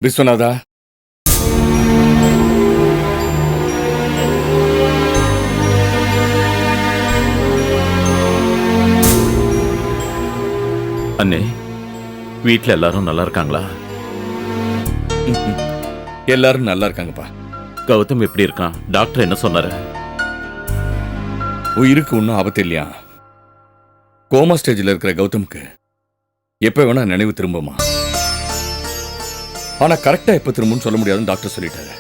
விஸ்வநாதா, அண்ணே, வீட்டில் எல்லாரும் நல்லா இருக்காங்களா? எல்லாரும் நல்லா இருக்காங்கப்பா. கௌதம் எப்படி இருக்கான்? டாக்டர் என்ன சொன்னாரு? உயிருக்கு ஒன்றும் ஆபத்து இல்லையா? கோமா ஸ்டேஜில் இருக்கிற கௌதமுக்கு எப்போ வேணா நினைவு திரும்புமா. ஆனா கரெக்டா எப்ப திரும்பும்னு சொல்ல முடியாதுன்னு டாக்டர் சொல்லிட்டாரு.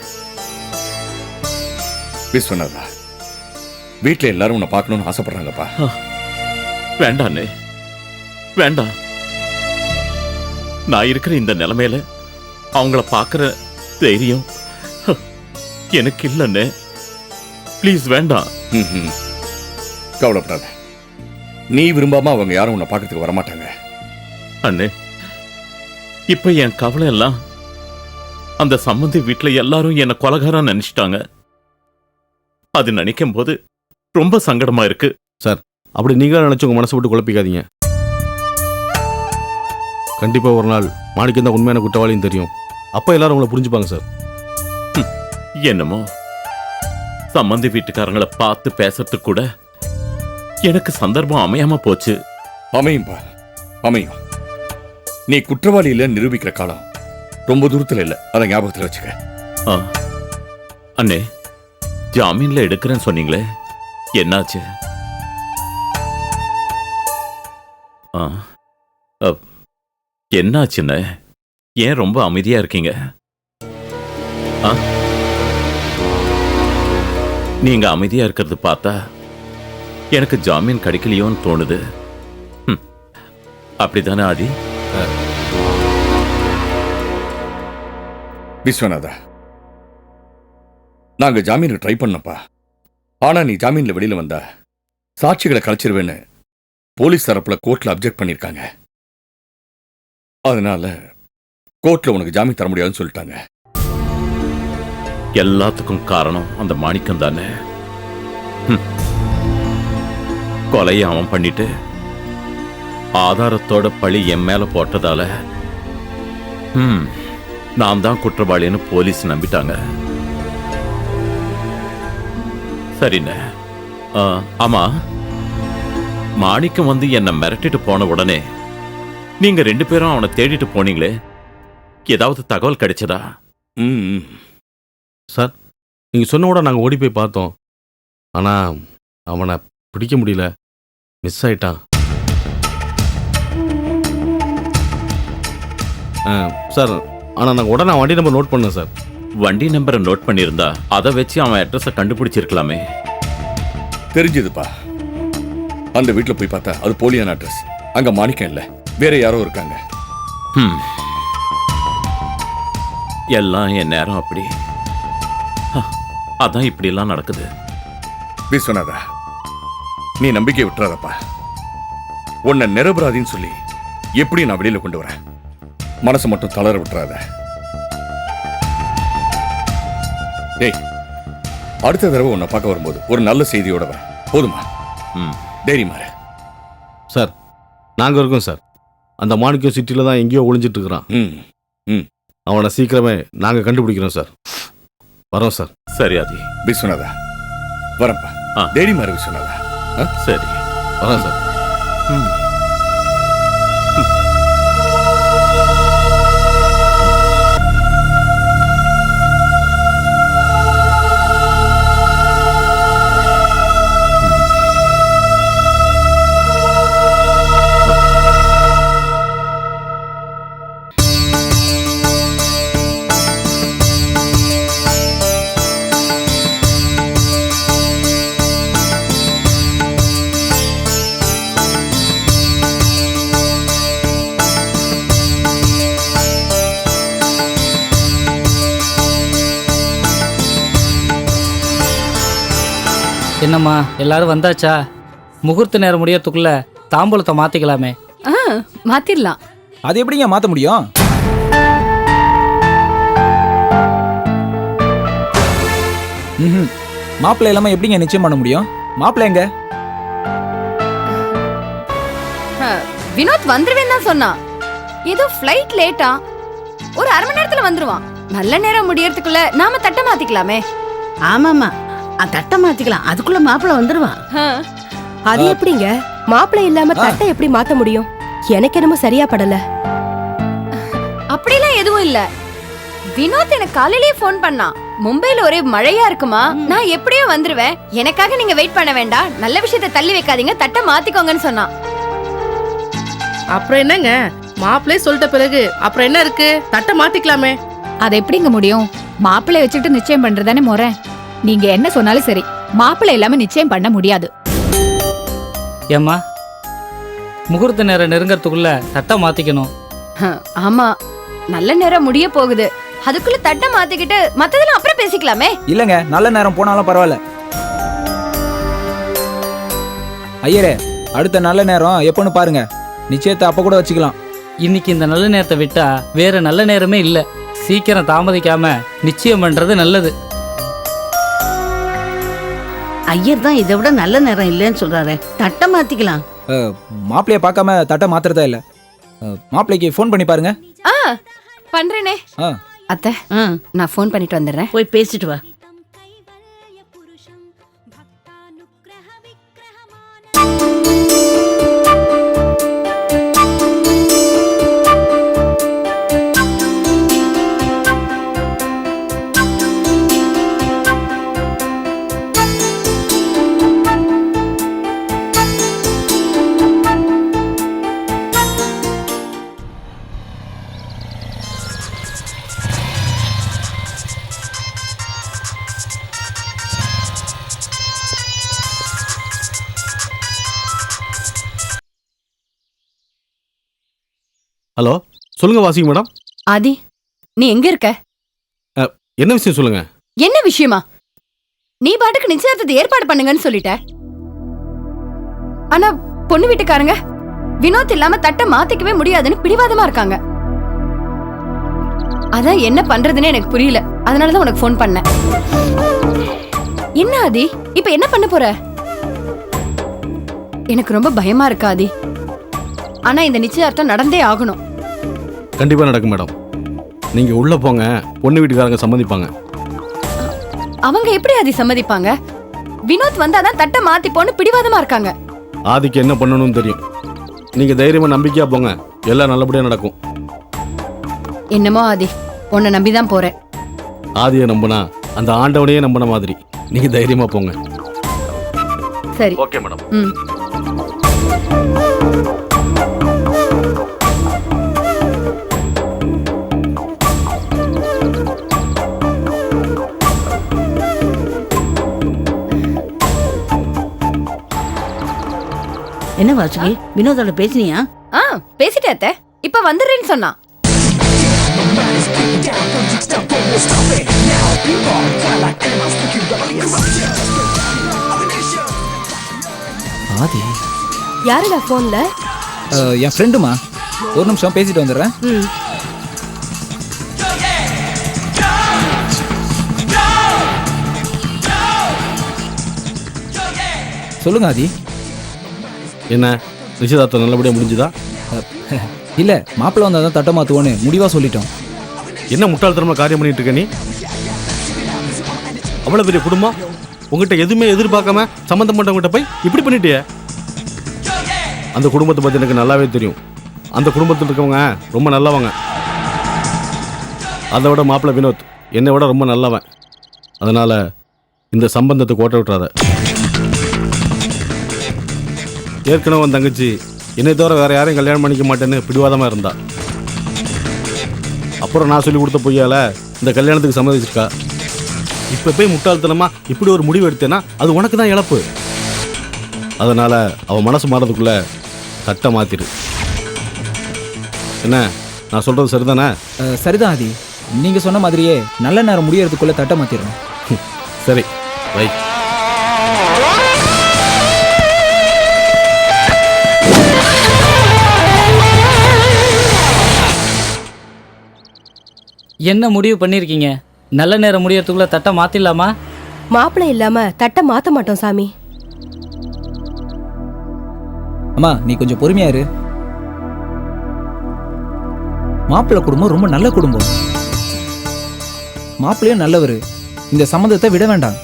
விஸ்வநாதா, வீட்டில் எல்லாரும் உன்னை பார்க்கணும்னு ஆசைப்படுறாங்கப்பா. வேண்டாண்ணே, வேண்டாம். நான் இருக்கிற இந்த நிலைமையில அவங்கள பார்க்குற தைரியம் எனக்கு இல்லைண்ணே. ப்ளீஸ் வேண்டாம். கவலைப்படாத, நீ விரும்பாம அவங்க யாரும் உன்னை பார்க்கறதுக்கு வரமாட்டாங்க. அண்ணே, இப்ப என் கவலை எல்லாம் அந்த சம்பந்தி வீட்டுல எல்லாரும் என்ன கொலகாரம் நினைச்சிட்டாங்க. அது நினைக்கும் போது ரொம்ப சங்கடமா இருக்கு. சார், அப்படி நீங்களும் நினைச்சு உங்க மனசை விட்டு குழப்பிக்காதீங்க. கண்டிப்பா ஒரு நாள் மாணிக்கம் தான் உண்மையான குற்றவாளின்னு தெரியும். அப்ப எல்லாரும் உங்களை புரிஞ்சுப்பாங்க சார். என்னமோ சம்பந்தி வீட்டுக்காரங்களை பார்த்து பேசுறதுக்கு கூட எனக்கு சந்தர்ப்பம் அமையாம போச்சு. அமையும்பா, அமையும். நீ குற்றவாளி இல்ல நிரூபிக்கிற காலம் ரொம்ப தூரத்துல இல்ல, அதை ஞாபகத்துல வச்சுக்க. அண்ணே, ஜாமீன்ல எடுக்கிறேன்னு சொன்னீங்களே, என்னாச்சு? என்னாச்சுன்னு ஏன் ரொம்ப அமைதியா இருக்கீங்க? நீங்க அமைதியா இருக்கிறது பார்த்தா எனக்கு ஜாமீன் கிடைக்கலையோன்னு தோணுது. அப்படித்தானே ஆதி? விஸ்வநாதா, நாங்க ஜாமீனுக்கு ட்ரை பண்ணப்பா. ஆனா நீ ஜாமீன்ல வெளியில வந்தா சாட்சிகளை கலைச்சிருவேன்னு போலீஸ் தரப்புல கோர்ட்ல அப்ஜெக்ட் பண்ணிருக்காங்க. அதனால கோர்ட்ல உனக்கு ஜாமீன் தர முடியாதுன்னு சொல்லிட்டாங்க. எல்லாத்துக்கும் காரணம் அந்த மாணிக்கம் தானே. கொலையை அவன் பண்ணிட்டு ஆதாரத்தோட பழி என் மேல போட்டதால நான் தான் குற்றவாளின்னு போலீஸ் நம்பிட்டாங்க. சரிண்ணே. ஆமா, மாணிக்கம் வந்து என்னை மிரட்டிட்டு போன உடனே நீங்க 2 பேரும் அவனை தேடிட்டு போனீங்களே, ஏதாவது தகவல் கிடைச்சதா? சார், நீங்க சொன்ன கூட நாங்கள் ஓடி போய் பார்த்தோம். ஆனா அவனை பிடிக்க முடியல, மிஸ் ஆயிட்டான். சார், ஆனா நாங்கள் உடனே வண்டி நம்பர் நோட் பண்ணோம் சார். வண்டி நம்பரை நோட் பண்ணியிருந்தா அதை வச்சு அவன் அட்ரஸை கண்டுபிடிச்சிருக்கலாமே. தெரிஞ்சதுப்பா, அந்த வீட்டில் போய் பார்த்தா அது போலியான அட்ரஸ். அங்க மாணிக்கம் இல்ல, வேற யாரோ இருக்காங்க. எல்லாம் என் நேரம் அப்படி. அதான் இப்படி எல்லாம் நடக்குது. விஸ்வநாதா, நீ நம்பிக்கை விட்டுறாதப்பா. உன்னை நிரபராதின்னு சொல்லி எப்படி நான் வெளியில கொண்டு வரேன். மனசை மட்டும் தளர விட்டுறாத. டேய், அடுத்த தடவை உன்னை பார்க்க வரும்போது ஒரு நல்ல செய்தியோட வர போதுமா? தைரியமாரு. சார், நாங்க இருக்கோம் சார். அந்த மாணிக்கம் சிட்டில தான் எங்கேயோ ஒளிஞ்சிட்டு இருக்கிறான். அவனை சீக்கிரமே நாங்க கண்டுபிடிக்கிறோம் சார். வரோம் சார். சரி ஆதி. விஸ்வநாதா, வரப்பா. தைரியமாரு விஸ்வநாதா. சரி, வரோம் சார். என்னம்மா, எல்லாரும் வந்தாச்சா? முகூர்த்த நேரம் முடியறதுக்குள்ள தாம்பூலத்தை மாத்திக்கலாமே. மாத்திரலாம். அது எப்படிங்க மாத்த முடியும்? மாப்பிள்ளை இல்லாம எப்படிங்க நிச்சயம் பண்ண முடியும்? மாப்பிள்ளை எங்க? வினோத் வந்துருவேன்னு தான் சொன்னான். ஏதோ ஃப்ளைட் லேட்டா, ஒரு அரை மணி நேரத்துல வந்துருவான். நல்ல நேரம் முடியறதுக்குள்ள நாம தட்டை மாத்திக்கலாமே. ஆமாமா, தட்டை மாத்திக்கலாம், அதுக்குள்ள மாப்பிள்ள வந்துருவான். அது எப்படிங்க? மாப்பிள்ளை இல்லாம தட்டை எப்படி மாத்த முடியும்? எனக்கு என்னமோ சரியா படல. அப்படிலாம் எதுவும் இல்ல. வினோத் எனக்கு காலையிலேயே ஃபோன் பண்ணான். மும்பைல ஒரே மழையா இருக்குமா, நான் எப்படியோ வந்துருவேன், எனக்காக நீங்க வெயிட் பண்ண வேண்டாம், நல்ல விஷயத்தை தள்ளி வைக்காதீங்க, தட்டை மாத்திக்கோங்கன்னு சொன்னான். அப்புறம் என்னங்க, மாப்பிள்ளை சொல்லிட்ட பிறகு அப்புறம் என்ன இருக்கு? தட்டை மாத்திக்கலாமே. அது எப்படிங்க முடியும்? மாப்பிள்ளை வச்சுட்டு நிச்சயம் பண்றதானே முறை. நீங்க என்ன சொன்னாலும் சரி, மாப்பிள்ளை இல்லாம நிச்சயம் பண்ண முடியாது. ஏம்மா, முகூர்த்த நேரம் நெருங்கறதுக்குள்ள தட்டை மாத்திக்கணும். ஆமா, நல்ல நேரம் முடிய போகுது, அதுக்குள்ள தட்டை மாத்திக்கிட்டு மத்ததெல்லாம் அப்புறம் பேசிக்கலாமே. இல்லங்க, நல்ல நேரம் போனாலும் பரவாயில்ல. ஐயரே, அடுத்த நல்ல நேரம் எப்போன்னு பாருங்க, நிச்சயத்தை அப்ப கூட வச்சுக்கலாம். இன்னைக்கு இந்த நல்ல நேரத்தை விட்டா வேற நல்ல நேரமே இல்ல. சீக்கிரம் தாமதிக்காம நிச்சயம் பண்றது நல்லது. ஐயர் தான் இதை விட நல்ல நேரம் இல்லைன்னு சொல்றாரு. தட்டை மாத்திக்கலாம். மாப்பிள்ளைய பார்க்காம தட்டை மாத்துறதா இல்ல. மாப்பிள்ளைக்கு ஃபோன் பண்ணி பாருங்க. பண்றேனே. அத்தை, நான் ஃபோன் பண்ணிட்டு வந்துடுறேன். போய் பேசிட்டு வா. ஹலோ, சொல்லுங்க வாசிங்க மேடம். ஆதி, நீ எங்க இருக்க? என்ன விஷயம் சொல்லுங்க. என்ன விஷயமா? நீ பாட்டுக்கு நிச்சயத்தை ஏற்பாடு பண்ணுங்கன்னு சொல்லிட்ட. ஆனா பொண்ணு வீட்டுக்காரங்க வினோத் இல்லாம தட்டை மாத்திக்கவே முடியாதுன்னு பிடிவாதமா இருக்காங்க. அதான் என்ன பண்றதுன்னு எனக்கு புரியல, அதனாலதான் உனக்கு ஃபோன் பண்ணேன். என்ன ஆதி, இப்ப என்ன பண்ண போற? எனக்கு ரொம்ப பயமா இருக்கா ஆதி. ஆனா இந்த நிச்சயார்த்தம் நடந்தே ஆகணும். கண்டிப்பா நடக்கும் மேடம். நீங்க உள்ள போங்க, பொண்ணு வீட்டுக்காரங்க சம்மதிப்பாங்க. அவங்க எப்படி ஆதி சம்மதிப்பாங்க? வினோத் வந்தாதான் தட்டை மாத்திப்போன்னு பிடிவாதமா இருக்காங்க. ஆதிக்கு என்ன பண்ணணும்னு தெரியும். நீங்க தைரியமா நம்பிக்கையா போங்க, எல்லாம் நல்லபடியா நடக்கும். என்னமோ ஆதி, உன்னை நம்பிதான் போறேன். ஆதியை நம்பினா அந்த ஆண்டவனையே நம்பின மாதிரி. நீங்க தைரியமா போங்க. சரி, ஓகே மேடம். என்ன வாசுகி, வினோதோட பேசினியா? பேசிட்டே அத்தை, இப்ப வந்துடுறேன்னு சொன்னா. ஆதி, யாருடா போன்ல? என் ஃப்ரெண்டுமா. ஒரு நிமிஷம் பேசிட்டு வந்துடுறேன். சொல்லுங்க ஆதி. என்ன நிச்சயதார்த்தம் நல்லபடியா முடிஞ்சுதா? இல்ல, மாப்பிள்ளை வந்தாதான் தட்டை மாத்துவோன்னு முடிவா சொல்லிட்டோம். என்ன முட்டாள்தனமா காரியம் பண்ணிட்டு இருக்க நீ? அவ்வளவு பெரிய குடும்பம், உங்ககிட்ட எதுவுமே எதிர்பார்க்காம சம்பந்தப்பட்டவங்ககிட்ட போய் இப்படி பண்ணிட்டியே. அந்த குடும்பத்தை பத்தி எனக்கு நல்லாவே தெரியும். அந்த குடும்பத்தில் இருக்கவங்க ரொம்ப நல்லவங்க. அதை விட மாப்பிள்ளை வினோத் என்னை விட ரொம்ப நல்லவன். அதனால இந்த சம்பந்தத்தை கோட்டை விட்டுறாத. ஏற்கனவே உன் தங்கச்சி என்னை தவிர வேற யாரையும் கல்யாணம் பண்ணிக்க மாட்டேன்னு பிடிவாதமாக இருந்தா. அப்புறம் நான் சொல்லி கொடுத்த பொய்யால இந்த கல்யாணத்துக்கு சம்மதிச்சிருக்கா. இப்போ போய் முட்டாள்தனமா இப்படி ஒரு முடிவு எடுத்தேன்னா அது உனக்கு தான் இழப்பு. அதனால அவன் மனசு மாறதுக்குள்ள தட்டை மாத்திரு. என்ன நான் சொல்றது சரிதானே? சரிதான் ஆதி, நீங்க சொன்ன மாதிரியே நல்ல நேரம் முடியறதுக்குள்ள தட்டை மாத்திடுறோம். சரி, ரைட். என்ன முடிவு பண்ணிருக்கீங்க? நல்ல நேரம் முடியறதுக்குள்ள தட்டை மாத்திடலாமா? மாப்பிள்ளை இல்லாம தட்டை மாத்த மாட்டோம் சாமி. அம்மா, நீ கொஞ்சம் பொறுமையா இரு. மாப்பிள்ளை குடும்பம் ரொம்ப நல்ல குடும்பம். மாப்பிள்ளையும் நல்லவர். இந்த சம்மந்தத்தை விட வேண்டாம்.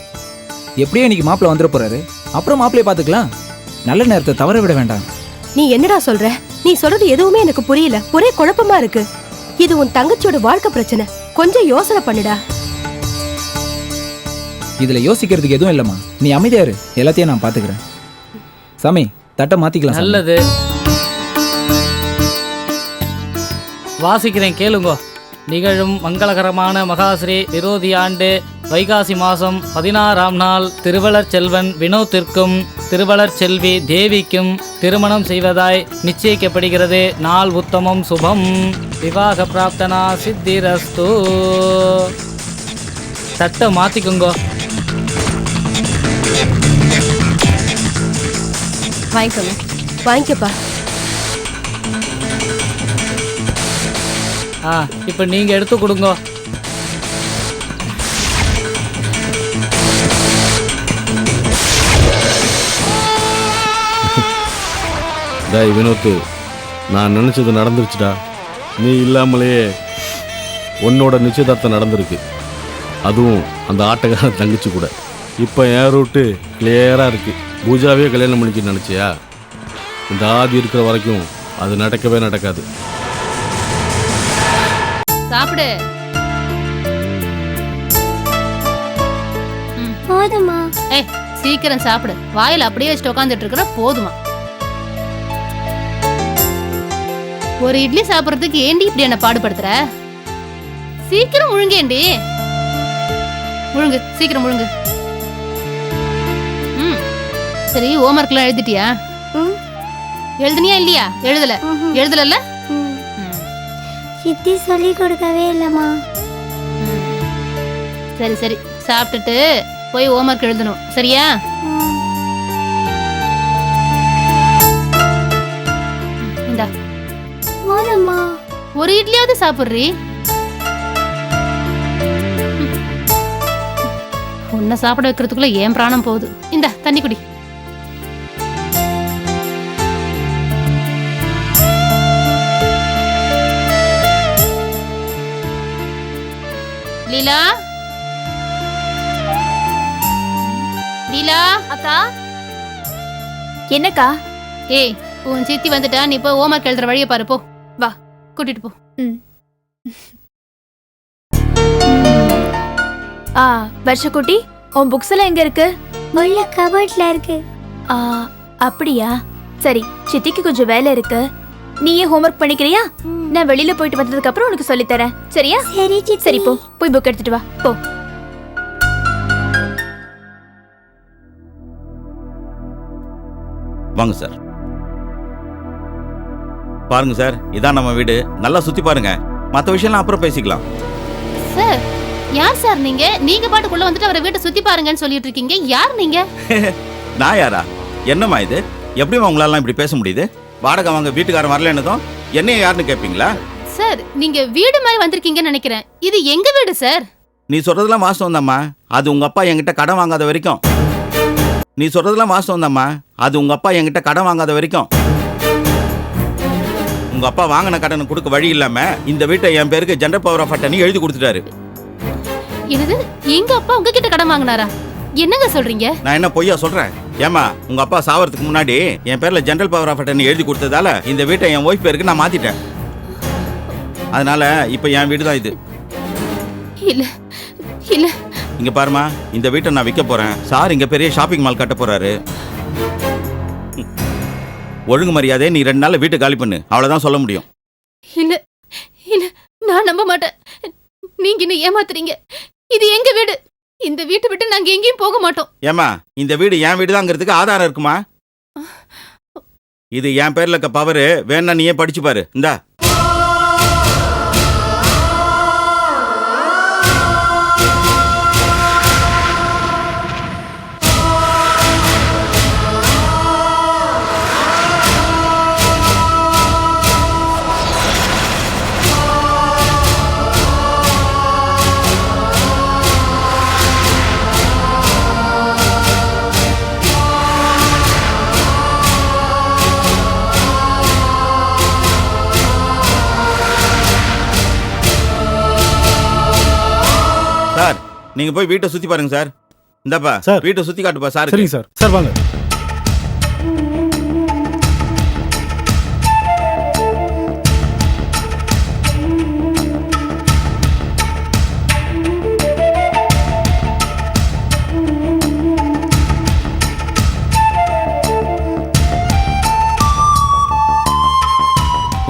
எப்படியோ இன்னைக்கு மாப்பிள்ளை வந்துட போறாரு. அப்புறம் மாப்பிள்ளையை பார்த்துக்கலாம். நல்ல நேரத்தை தவற விட வேண்டாம். நீ என்னடா சொல்ற? நீ சொல்றது எதுவுமே எனக்கு புரியல. ஒரே குழப்பமா இருக்கு. இது உன் தங்கச்சியோட வாழ்க்கை பிரச்சனை. கொஞ்சம் யோசனை பண்ணுடா. இதுல யோசிக்கிறதுக்கு எதுவும் இல்லம்மா. நீ அமைதியா இரு. எல்லாத்தையும் நான் பாத்துக்கிறேன். சாமி, தட்டை மாத்திக்கலாம். சாமி. நல்லது. வாசிக்கிறேன் கேளுங்கோ. நிகழும் மங்களகரமான மகாஸ்ரீ விரோதி ஆண்டு வைகாசி மாதம் 16ஆம் நாள் திருவளர் செல்வன் வினோத்திற்கும் திருவளர் செல்வி தேவிக்கும் திருமணம் செய்வதாய் நிச்சயிக்கப்படுகிறது. நாள் உத்தமம் சுபம். விவாக பிரார்த்தனா சித்திரஸ்து. தட்டை மாத்திக்குங்கோ. வாங்கிக்கோங்க. வாங்கிக்கப்பா. இப்போ நீங்க எடுத்து கொடுங்க. டேய் வினோத்து, நான் நினைச்சது நடந்துருச்சுடா. நீ இல்லாமலேயே உன்னோட நிச்சயதார்த்தம் நடந்திருக்கு. அதுவும் அந்த ஆட்டக்கார தங்கச்சி கூட. இப்போ என் ரூட்டு கிளியராக இருக்கு. பூஜாவே கல்யாணம் பண்ணிக்க நினச்சியா? இந்த ஆதி இருக்கிற வரைக்கும் அது நடக்கவே நடக்காது. சாப்பிடு. போதுமா? ஏய், சீக்கிரம் சாப்பிடு. வாயில அப்படியே வச்சுட்டு உட்காந்துட்டு இருக்கிற போதுமா? ஒரு இட்லி சாப்பிட்றதுக்கு ஏண்டி இப்படி என்ன பாடுபடுத்துற? சீக்கிரம் முழுங்கேண்டி. முழுங்கு, சீக்கிரம் முழுங்கு. சரி, ஹோம்ஒர்க்லாம் எழுதிட்டியா? எழுதுனியா இல்லையா? எழுதல. சித்தி சொல்லி கொடுக்கவே இல்லம்மா. சரி சரி, சாப்பிட்டுட்டு போய் ஹோம்ஒர்க் எழுதணும். சரியா? இந்தா. போதுமா? ஒரு இட்லியாவது சாப்பிட்றீ? உன்னை சாப்பிட வைக்கிறதுக்குள்ள ஏன் பிராணம் போகுது. இந்தா, தண்ணி குடி. லீலா, லீலா. அக்கா. என்னக்கா? ஏய், உன் சித்தி வந்துட்டா. நீ போய் ஹோம்ஒர்க் எழுதுற வழியை பாரு. போ, வா, கூட்டிட்டு போ. வருஷக்குட்டி, உன் புக்ஸ் எல்லாம் எங்க இருக்கு? உள்ள கபோர்ட்ல இருக்கு. அப்படியா? சரி, சித்திக்கு கொஞ்சம் வேலை இருக்கு. நீயே ஹோம்ஒர்க் பண்ணிக்கிறியா? நான் வெளியில போயிட்டு வந்ததுக்கு அப்புறம் உனக்கு சொல்லி தரேன். சரியா? சரி சித்தி. சரி, போ, போய் புக் எடுத்துட்டு வா. போ. வாங்க சார். பாருங்க சார், இதான் நம்ம வீடு. நல்லா சுத்தி பாருங்க. மற்ற விஷயம்லாம் அப்புறம் பேசிக்கலாம். சார், யார் சார் நீங்க? நீங்க பாட்டுக்குள்ள வந்துட்டு அவரை வீட்டை சுத்தி பாருங்கன்னு சொல்லிட்டு இருக்கீங்க. யார் நீங்க? நான் யாரா? என்னம்மா இது? எப்படிமா உங்களால இப்படி பேச முடியுது? வாடகை வாங்க வீட்டுக்காரன் வரலன்னதும் என்னைய யாருன்னு கேட்பீங்களா? சார், நீங்க வீடு மாதிரி வந்திருக்கீங்கன்னு நினைக்கிறேன். இது எங்க வீடு சார். நீ சொல்றதெல்லாம் வாஸ்தவம் தாம்மா. அது உங்க அப்பா என்கிட்ட கடன் வாங்காத வரைக்கும். நீ சொல்றதெல்லாம் வாஸ்தவம் தாம்மா. அது உங்க அப்பா என்கிட்ட கடன் வாங்காத வரைக்கும். உங்க அப்பா வாங்கின கடனை கொடுக்க வழி இல்லாம இந்த வீட்டை என் பேருக்கு ஜெனரல் பவர் ஆஃப் அட்டர்னி எழுதி கொடுத்துட்டாரு. என்னது? எங்க அப்பா உங்ககிட்ட கடன் வாங்கினாரா? என்னங்க சொல்றீங்க? நான் என்ன பொய்யா சொல்றேன்? ஏமா, உங்க அப்பா சாவறதுக்கு முன்னாடி என் பேர்ல ஜெனரல் பவர் ஆஃப் அட்டர்னி எழுதி கொடுத்ததால இந்த வீட்டை என் ஒய்ஃப் பேருக்கு நான் மாத்திட்டேன். அதனால இப்ப என் வீடு தான் இது. இல்ல இல்ல. இங்க பாருமா, இந்த வீட்டை நான் விற்க போறேன். சார் இங்க பெரிய ஷாப்பிங் மால் கட்ட போறாரு. ஒழுங்கு மரியாதை நீ 2 நாள்ல வீட்டை காலி பண்ணு. அவ்வளவுதான் சொல்ல முடியும். இல்ல இல்ல, நான் நம்ப மாட்டேன். நீங்க என்ன ஏமாத்துறீங்க? இது எங்க வீடு. இந்த வீட்டை விட்டு நாங்க எங்கேயும் போக மாட்டோம். ஏமா, இந்த வீடு என் வீடு தாங்கிறதுக்கு ஆதாரம் இருக்குமா? இது என் பேர்ல இருக்க பவர். வேணா நீயே படிச்சு பாரு. இந்தா. நீங்க போய் வீட்டை சுத்தி பாருங்க சார். இந்தாப்பா சார். வீட்டை சுத்தி காட்டுப்பா சார். சரிங்க சார். சார் வாங்க.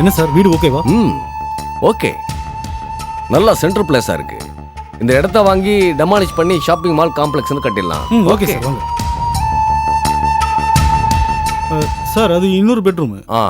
என்ன சார் வீடு ஓகேவா? ஓகே, நல்லா சென்ட்ரல் பிளேஸா இருக்கு. இந்த இடத்த வாங்கி டெமாலிஷ் பண்ணி ஷாப்பிங் மால் காம்ப்ளெக்ஸ்னு கட்டிடலாம். ஓகே சார் வாங்க. சார் அது இன்னொரு பெட்ரூம். ஆ,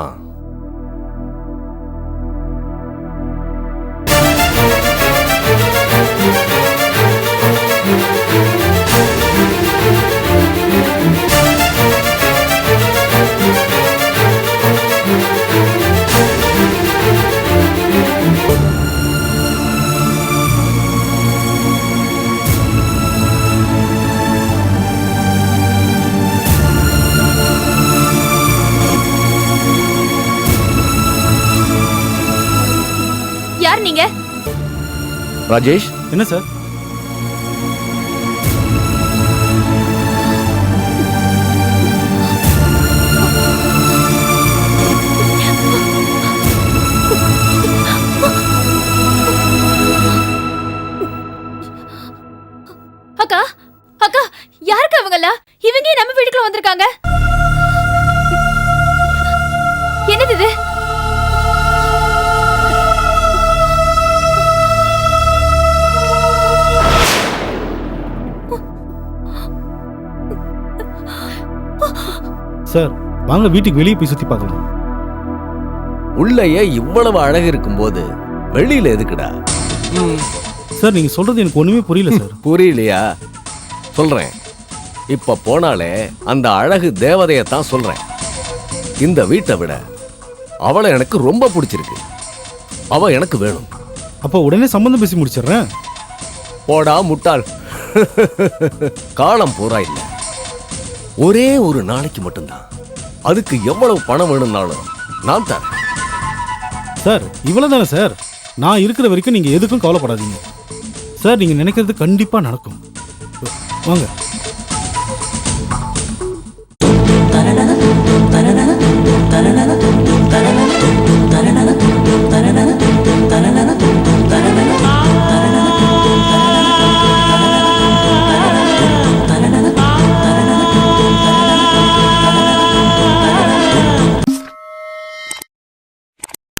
யார் நீங்க? ராஜேஷ், என்ன சார்? அக்கா அக்கா யாருக்கு அவங்கலாம்? இவங்க ஏன் நம்ம வீட்டுக்குள்ள வந்திருக்காங்க? என்னது இது? சார் வாங்க வீட்டுக்கு வெளியே போய் சுத்தி பார்க்கலாம். உள்ளேயே இவ்வளவு அழகு இருக்கும்போது வெளியில எதுக்குடா? சார் நீங்க சொல்றது எனக்கு ஒண்ணுமே புரியல சார். புரியலையா? சொல்றேன். இப்ப போனாலே அந்த அழகு தேவதையை தான் சொல்றேன். இந்த வீட்டை விட அவளை எனக்கு ரொம்ப பிடிச்சிருக்கு. அவ எனக்கு வேணும். அப்ப உடனே சம்பந்தம் பேசி முடிச்சிடுறேன். போடா முட்டாள். காலம் பூரா இல்ல, ஒரே ஒரு நாளைக்கு மட்டும்தான். அதுக்கு எவ்வளவு பணம் வேணும்னாலும் நான் தரேன். சார் இவ்வளவுதானே சார்? நான் இருக்கிற வரைக்கும் நீங்க எதுக்கும் கவலைப்படாதீங்க சார். நீங்க நினைக்கிறது கண்டிப்பா நடக்கும். வாங்க.